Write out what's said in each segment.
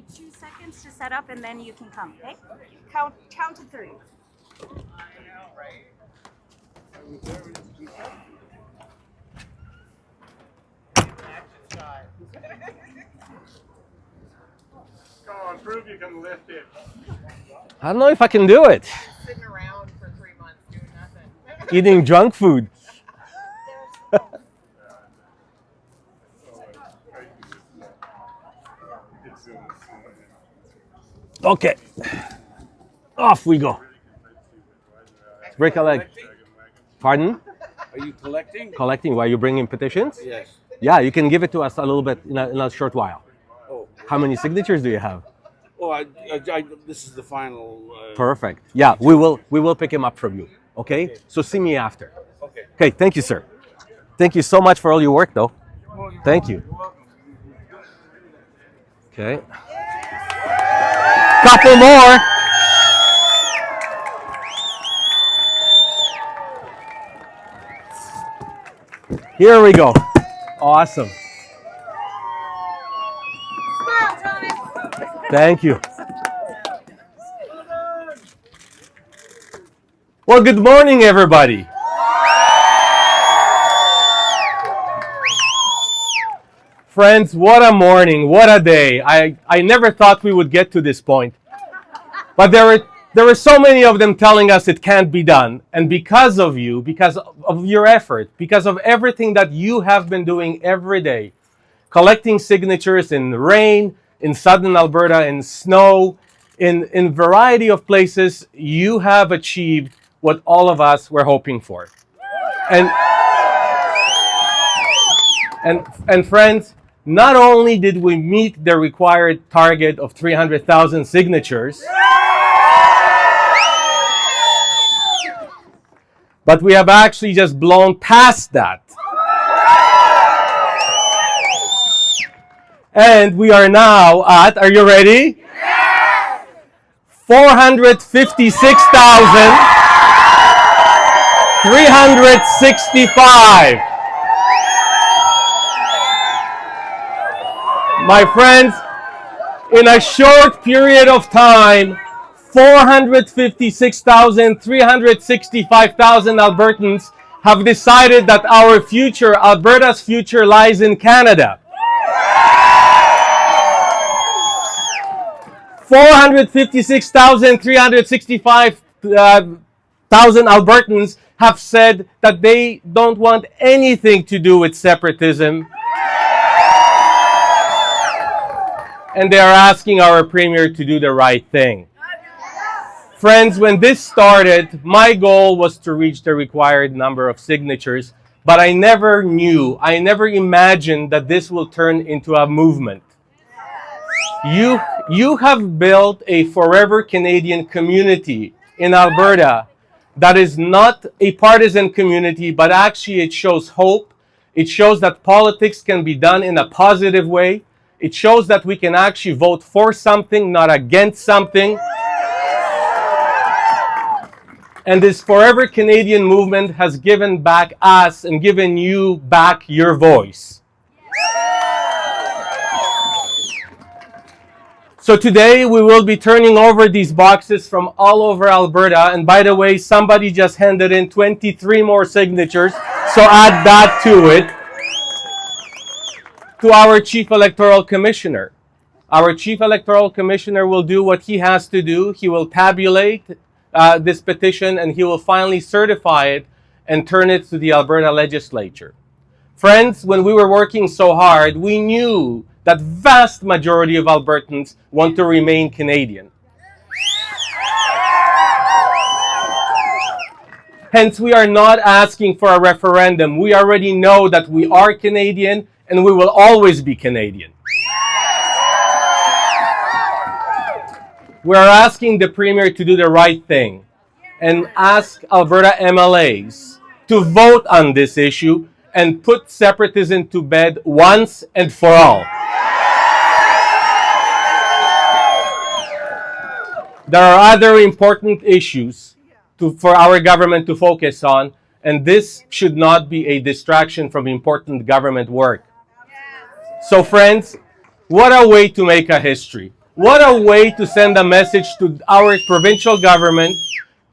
me 2 seconds to set up, and then you can come. Okay? Count to three. Come on, prove you can lift it. I don't know if I can do it. Sitting around for 3 months doing nothing. Eating junk food. Okay. Off we go. Break a leg. Pardon? Are you collecting? Collecting. Why you bringing petitions? Yes. Yeah, you can give it to us a little bit in a short while. Oh, How many signatures do you have? this is the final. Perfect. Yeah, we will pick him up from you. Okay? So see me after. Okay. Okay, thank you, sir. Thank you so much for all your work, though. Thank you. Okay. Couple more. Here we go. Awesome. Thank you. Well, good morning, everybody. Friends, what a morning, what a day. I never thought we would get to this point. But there were so many of them telling us it can't be done. And because of you, because of your effort, because of everything that you have been doing every day, collecting signatures in rain, in southern Alberta, in snow, in variety of places, you have achieved what all of us were hoping for. And friends, not only did we meet the required target of 300,000 signatures, but we have actually just blown past that. And we are now at, are you ready? Yes! 456,365. My friends, in a short period of time, 456,365,000 Albertans have decided that our future, Alberta's future, lies in Canada. 456,365,000 Albertans have said that they don't want anything to do with separatism. And they are asking our Premier to do the right thing. Friends, when this started, my goal was to reach the required number of signatures, but I never imagined that this will turn into a movement. You have built a forever Canadian community in Alberta that is not a partisan community, but actually it shows hope. It shows that politics can be done in a positive way. It shows that we can actually vote for something, not against something. And this Forever Canadian movement has given back us and given you back your voice. So today we will be turning over these boxes from all over Alberta. And by the way, somebody just handed in 23 more signatures. So add that to it. To our Chief Electoral Commissioner. Our Chief Electoral Commissioner will do what he has to do. He will tabulate this petition and he will finally certify it and turn it to the Alberta Legislature. Friends, when we were working so hard, we knew that vast majority of Albertans want to remain Canadian. Hence, we are not asking for a referendum. We already know that we are Canadian and we will always be Canadian. We're asking the Premier to do the right thing and ask Alberta MLAs to vote on this issue and put separatism to bed once and for all. There are other important issues for our government to focus on, and this should not be a distraction from important government work. So friends, what a way to make a history. What a way to send a message to our provincial government,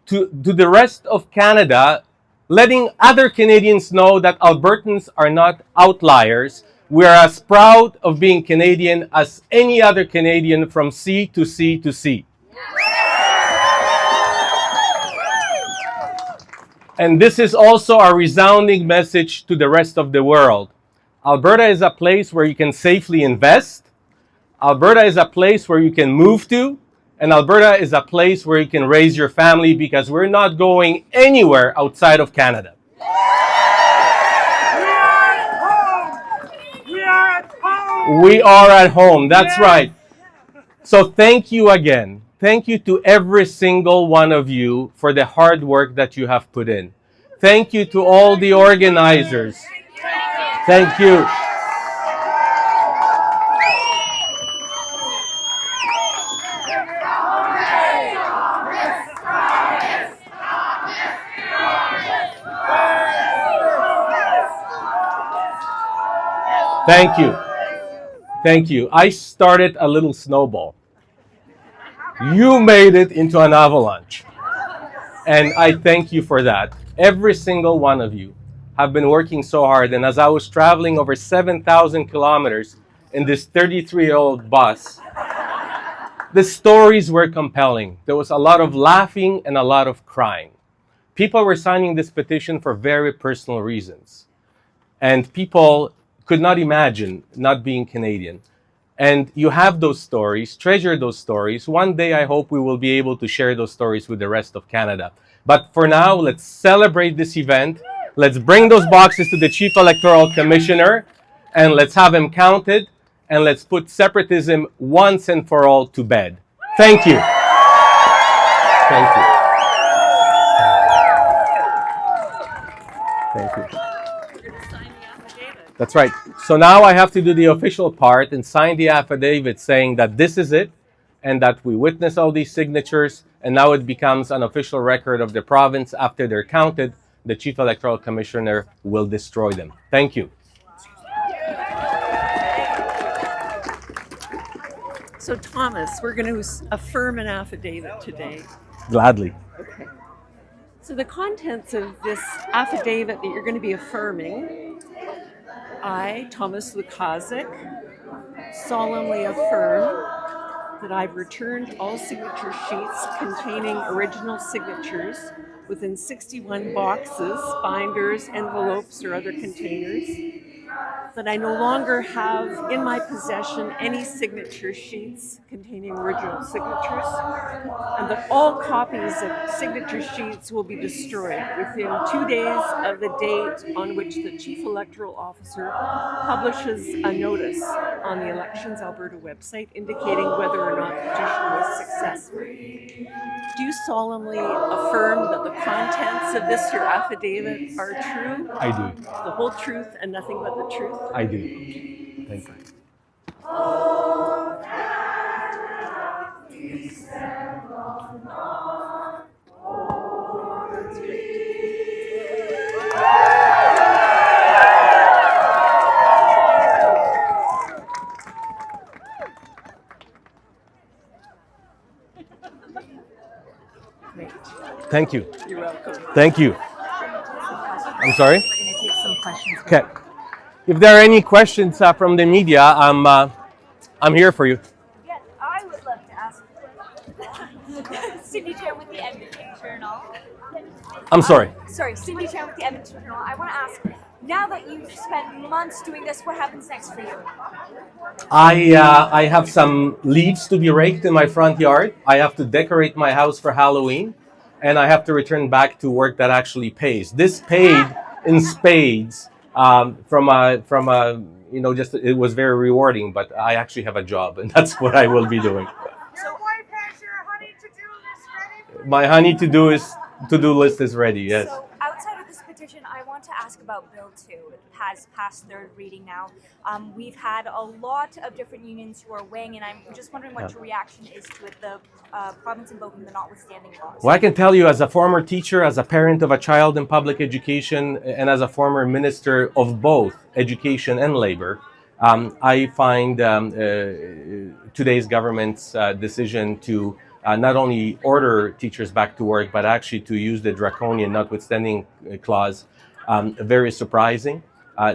to the rest of Canada, letting other Canadians know that Albertans are not outliers. We are as proud of being Canadian as any other Canadian from sea to sea to sea. And this is also a resounding message to the rest of the world. Alberta is a place where you can safely invest. Alberta is a place where you can move to. And Alberta is a place where you can raise your family, because we're not going anywhere outside of Canada. We are at home. We are at home. We are at home. That's right. So thank you again. Thank you to every single one of you for the hard work that you have put in. Thank you to all the organizers. Thank you. Thank you. Thank you. I started a little snowball. You made it into an avalanche. And I thank you for that. Every single one of you have been working so hard. And as I was traveling over 7,000 kilometers in this 33-year-old bus, the stories were compelling. There was a lot of laughing and a lot of crying. People were signing this petition for very personal reasons. And people could not imagine not being Canadian. And you have those stories, treasure those stories. One day, I hope we will be able to share those stories with the rest of Canada. But for now, let's celebrate this event. Let's bring those boxes to the Chief Electoral Commissioner, and let's have him counted, and let's put separatism once and for all to bed. Thank you. Thank you. Thank you. That's right. So now I have to do the official part and sign the affidavit saying that this is it, and that we witness all these signatures, and now it becomes an official record of the province. After they're counted, the Chief Electoral Commissioner will destroy them. Thank you. So Thomas, we're going to affirm an affidavit today. Gladly. Okay. So the contents of this affidavit that you're going to be affirming, I, Thomas Lukaszuk, solemnly affirm that I've returned all signature sheets containing original signatures within 61 boxes, binders, envelopes, or other containers, that I no longer have in my possession any signature sheets containing original signatures, and that all copies of signature sheets will be destroyed within 2 days of the date on which the Chief Electoral Officer publishes a notice on the Elections Alberta website indicating whether or not the petition was successful. Do you solemnly affirm that the contents of this your affidavit are true? I do. The whole truth and nothing but the truth? I do. Thank you. Thank you. You're welcome. Thank you. I'm sorry? We're going to take some questions. Okay. If there are any questions from the media, I'm here for you. Yes, I would love to ask. Cindy Chan with the Edmonton Journal. I'm sorry. Sorry, Cindy Chan with the Edmonton Journal. I want to ask, now that you've spent months doing this, what happens next for you? I have some leaves to be raked in my front yard. I have to decorate my house for Halloween, and I have to return back to work that actually pays. This paid in spades from a just it was very rewarding. But I actually have a job, and that's what I will be doing. Your wife has your honey to-do list ready? My honey to-do list is ready. Yes. So outside of this petition, I want to ask about Bill 2. It has passed third reading now. We've had a lot of different unions who are weighing in. I'm just wondering what your reaction is to it, the province invoking the notwithstanding laws. Well, I can tell you, as a former teacher, as a parent of a child in public education, and as a former minister of both education and labor, I find today's government's decision to not only order teachers back to work, but actually to use the draconian notwithstanding clause very surprising.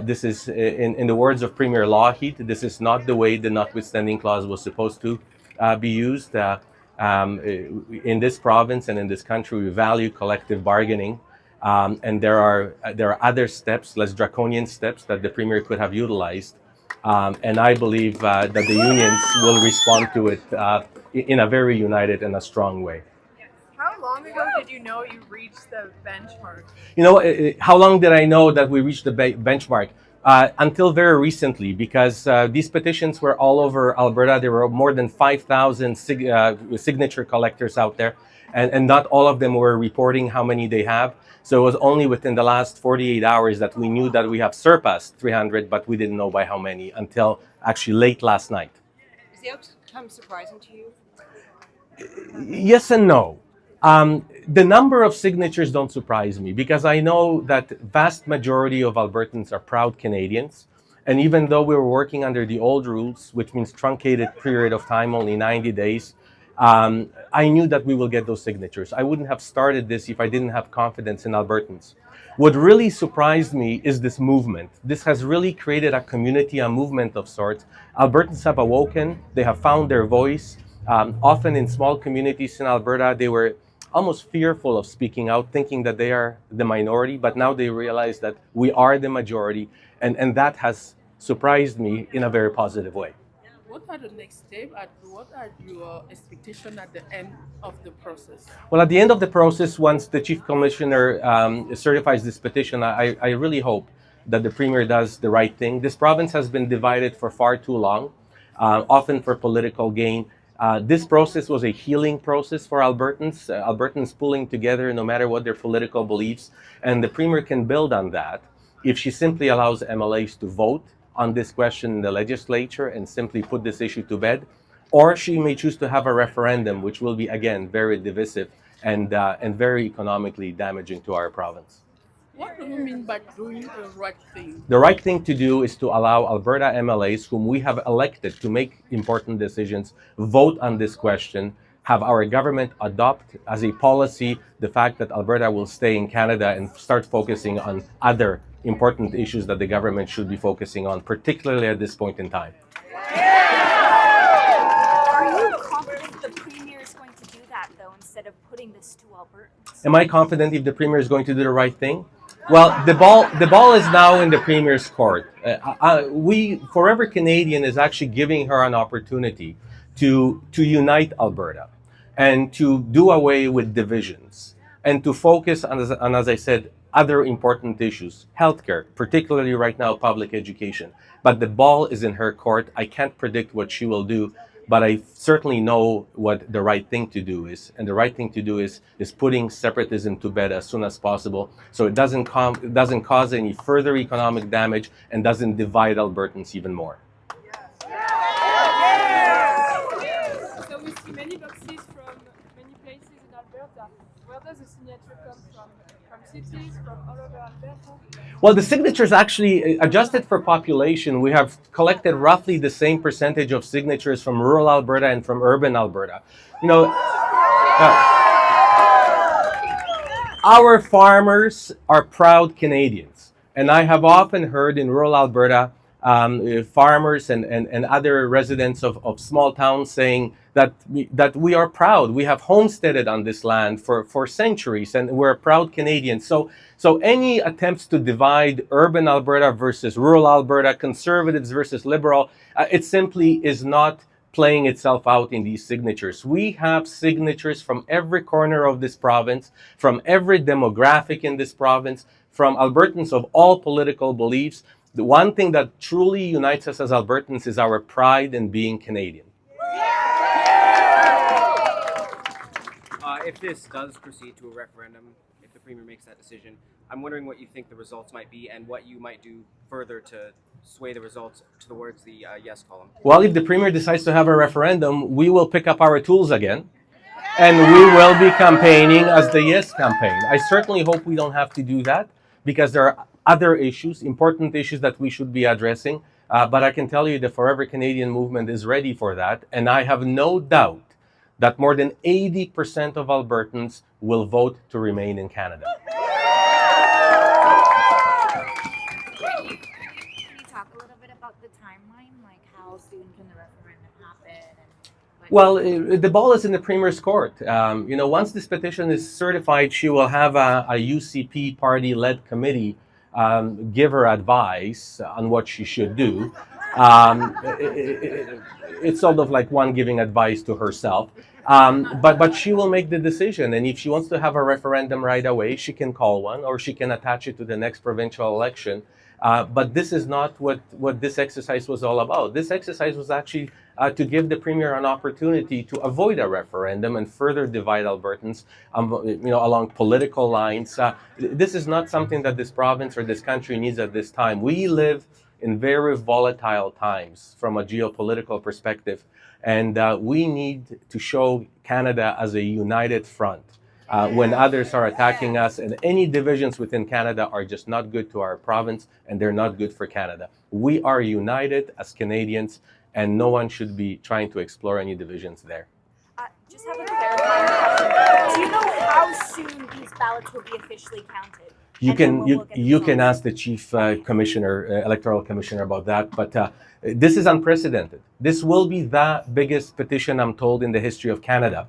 This is, in the words of Premier Lougheed, this is not the way the notwithstanding clause was supposed to be used. In this province and in this country, we value collective bargaining. And there are other steps, less draconian steps, that the Premier could have utilized. And I believe that the unions will respond to it in a very united and a strong way. How long ago did you know you reached the benchmark? You know, how long did I know that we reached the benchmark? Until very recently, because these petitions were all over Alberta. There were more than 5,000 signature collectors out there, and not all of them were reporting how many they have. So it was only within the last 48 hours that we knew that we have surpassed 300, but we didn't know by how many until actually late last night. Is the outcome surprising to you? Yes and no. The number of signatures don't surprise me because I know that vast majority of Albertans are proud Canadians. And even though we were working under the old rules, which means truncated period of time, only 90 days, I knew that we will get those signatures. I wouldn't have started this if I didn't have confidence in Albertans. What really surprised me is this movement. This has really created a community, a movement of sorts. Albertans have awoken, they have found their voice. Often in small communities in Alberta, they were almost fearful of speaking out, thinking that they are the minority, but now they realize that we are the majority, and that has surprised me in a very positive way. What are the next steps and what are your expectations at the end of the process? Well, at the end of the process, once the Chief Commissioner certifies this petition, I really hope that the Premier does the right thing. This province has been divided for far too long, often for political gain. This process was a healing process for Albertans, Albertans pulling together no matter what their political beliefs, and the Premier can build on that if she simply allows MLAs to vote on this question in the legislature and simply put this issue to bed, or she may choose to have a referendum, which will be, again, very divisive and very economically damaging to our province. What do you mean by doing the right thing? The right thing to do is to allow Alberta MLAs, whom we have elected to make important decisions, vote on this question, have our government adopt as a policy the fact that Alberta will stay in Canada and start focusing on other important issues that the government should be focusing on, particularly at this point in time. Are you confident the Premier is going to do that, though, instead of putting this to Albertans? Am I confident if the Premier is going to do the right thing? Well, the ball is now in the Premier's court. Forever Canadian is actually giving her an opportunity to unite Alberta and to do away with divisions and to focus on, as I said, other important issues, healthcare, particularly right now, public education. But the ball is in her court. I can't predict what she will do, but I certainly know what the right thing to do is. And the right thing to do is putting separatism to bed as soon as possible so it doesn't cause any further economic damage and doesn't divide Albertans even more. So we see many boxes from many places in Alberta. Where does the signature come from? From cities, from all over Alberta? Well, the signatures actually, adjusted for population, we have collected roughly the same percentage of signatures from rural Alberta and from urban Alberta. You know, our farmers are proud Canadians. And I have often heard in rural Alberta, farmers and other residents of small towns saying that we are proud. We have homesteaded on this land for centuries and we're proud Canadians. So any attempts to divide urban Alberta versus rural Alberta, conservatives versus liberal, it simply is not playing itself out in these signatures. We have signatures from every corner of this province, from every demographic in this province, from Albertans of all political beliefs. The one thing that truly unites us as Albertans is our pride in being Canadian. If this does proceed to a referendum, if the Premier makes that decision, I'm wondering what you think the results might be and what you might do further to sway the results towards the yes column. Well, if the Premier decides to have a referendum, we will pick up our tools again and we will be campaigning as the yes campaign. I certainly hope we don't have to do that because there are other issues, important issues that we should be addressing. But I can tell you the Forever Canadian movement is ready for that. And I have no doubt that more than 80% of Albertans will vote to remain in Canada. Can you talk a little bit about the timeline? Like how soon can the referendum happen? Well, the ball is in the Premier's court. Once this petition is certified, she will have a UCP party-led committee give her advice on what she should do. It's sort of like one giving advice to herself. But she will make the decision. And if she wants to have a referendum right away, she can call one, or she can attach it to the next provincial election. But this is not what this exercise was all about. This exercise was actually to give the Premier an opportunity to avoid a referendum and further divide Albertans, along political lines. This is not something that this province or this country needs at this time. We live in very volatile times from a geopolitical perspective, and we need to show Canada as a united front. When others are attacking us, and any divisions within Canada are just not good to our province, and they're not good for Canada. We are united as Canadians, and no one should be trying to explore any divisions there. Just have a clarifying question. Do you know how soon these ballots will be officially counted? You can ask the chief electoral commissioner about that, but this is unprecedented. This will be the biggest petition, I'm told, in the history of Canada,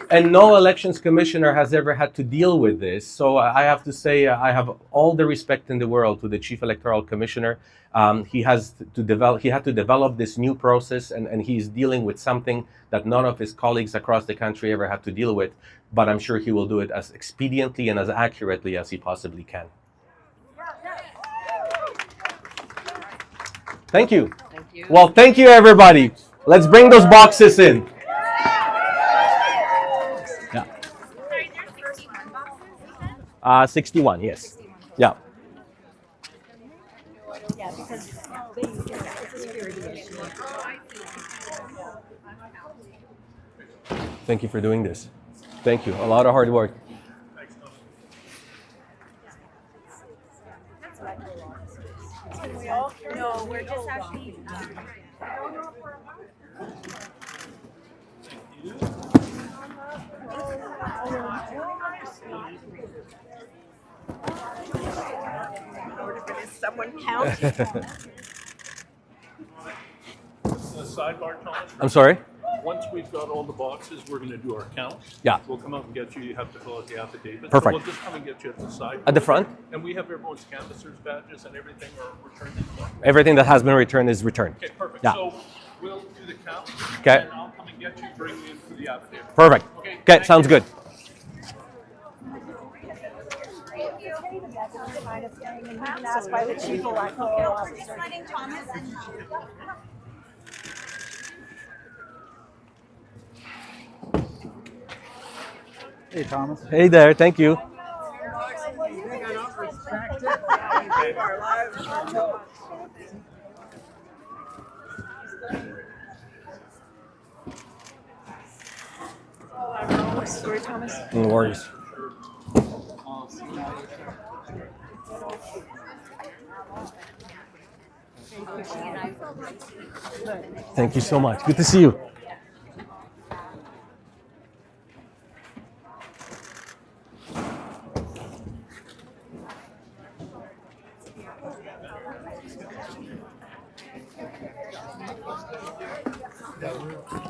and no elections commissioner has ever had to deal with this. So I have to say I have all the respect in the world to the chief electoral commissioner. He had to develop this new process, and he's dealing with something that none of his colleagues across the country ever had to deal with. But I'm sure he will do it as expediently and as accurately as he possibly can. Thank you. Thank you. Well, thank you, everybody. Let's bring those boxes in. Yeah. 61, yes. Yeah. Yeah, because it's a security issue. Thank you for doing this. Thank you. A lot of hard work. No, we're just actually. Is someone counting? Sidebar, Thomas. I'm sorry? Once we've got all the boxes, we're going to do our count. Yeah. We'll come out and get you. You have to fill out the affidavit. Perfect. So we'll just come and get you at the side. At the front? And we have everyone's canvassers badges and everything are returned. Everything that has been returned is returned. Okay, perfect. Yeah. So we'll do the count. Okay. And I'll come and get you, bring you in for the affidavit. Perfect. Okay, sounds good. Asked by the chief electoral officer. Hey, Thomas. Hey there, thank you. Sorry, Thomas. No worries. Thank you so much. Good to see you.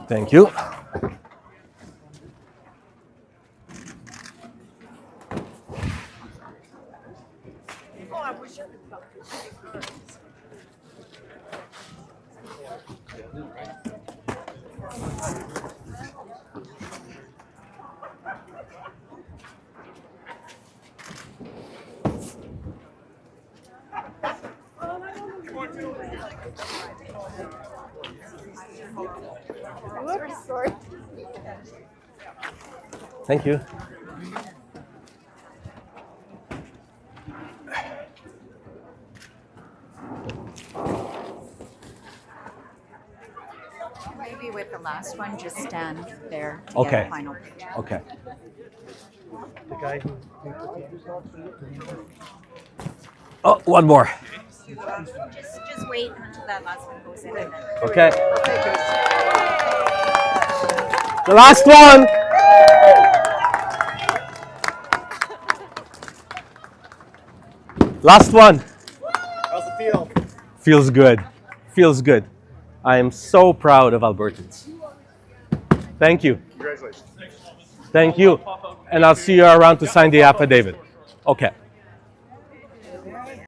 Thank you. Thank you. Maybe with the last one, just stand there to Okay. get a final picture. Okay. The guy who Oh, one more. Just wait until that last one goes in. And then... Okay. The last one. Last one. How's it feel? Feels good. Feels good. I am so proud of Albertans. Thank you. Congratulations. Thank you. And I'll see you around to sign the affidavit. Okay.